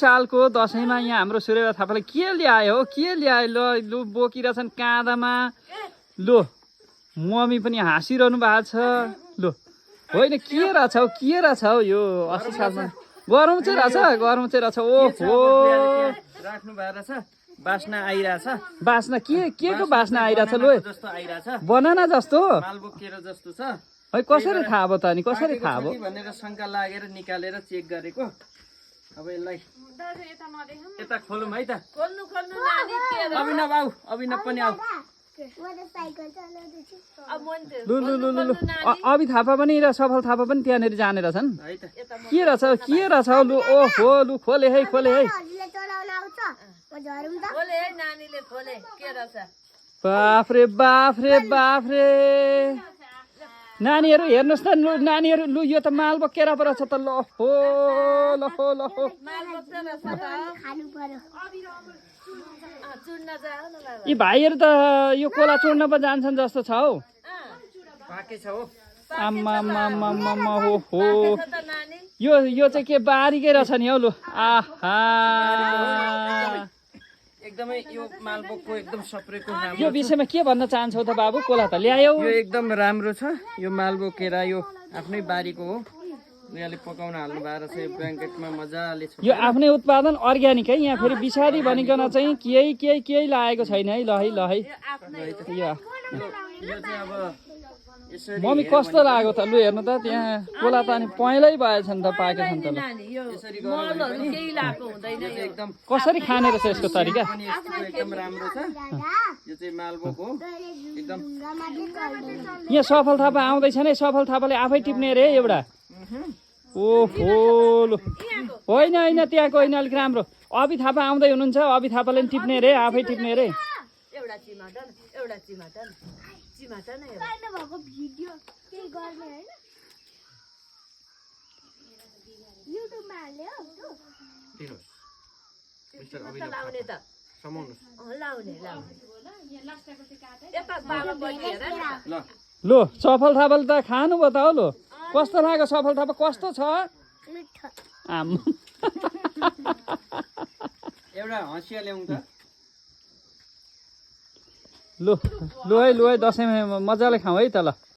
सालको दसैँमा यहाँ हाम्रो सूर्य थापाले के ल्यायो हो के ल्यायो लु बोकिरहेछन् काँधामा लु मम्मी पनि हाँसिरहनु भएको छ लु होइन के रहेछ हौ यो 80 सालमा गरौँ चाहिँ रहेछ ओहो राख्नु भएको रहेछ बास्ना आइरहेछ बास्ना के को बास्ना आइरहेछ लु जस्तो आइरहेछ बनाना जस्तो मालबोकेर जस्तो छ है कसरी थाहा भयो त अनि कसरी थाहा भयो भनेर शंका लागेर निकालेर चेक गरेको अब यसलाई यता खोलौँ है त अभिनव आऊ अभिनव पनि आऊ लु अभि थापा पनि र सफल थापा पनि त्यहाँनिर जाने रहेछन् है त के रहेछ हौ लु ओहो लु खोले है बाफ्रे नानीहरू हेर्नुहोस् त लु नानीहरू लु यो त माल बोकेर पो रहेछ त लहो यी भाइहरू त यो कोला चोड्न पो जान्छन् जस्तो छ हौ पाके छ हो आम्मा हो यो चाहिँ के बारीकै रहेछ नि हौ लु आहा एकदमै यो मालबोकको एकदम सप्रेको राम्रो यो विषयमा के भन्न चाहन्छौ त बाबु कोला त ल्यायौ यो एकदम राम्रो छ यो मालबोकेरा यो आफ्नै बारीको हो यहाँले पकाउन हाल्नु भएको रहेछ यो ब्ल्याङ्केटमा मजाले छ यो आफ्नै उत्पादन अर्ग्यानिक है यहाँ फेरि बिसारी भनिकन चाहिँ केही लागेको छैन है ल है यो चाहिँ अब यसरी मम्मी कस्तो लाग्यो त लु हेर्नु त त्यहाँ कोला त अनि पहेँलै भएछ नि त पाकेछ नि त ल यसरी गर्नु एकदम कसरी खाने रहेछ यसको तरिका पनि यस्तो एकदम राम्रो छ यो चाहिँ मालबोक हो एकदम यहाँ सफल थापा आउँदैछ नै सफल थापाले आफै टिप्ने रे एउटा ओहो लु होइन त्यहाँको होइन अलिक राम्रो अभि थापा आउँदै हुनुहुन्छ अभि थापाले पनि टिप्ने रे आफै टिप्ने रे लु सफल थापाले त खानुभयो त हौ लु कस्तो लाग्यो सफल थापा कस्तो छ आम एउटा हँसिया ल्याउँ त लु है दसैँमा मजाले खाउँ है त ल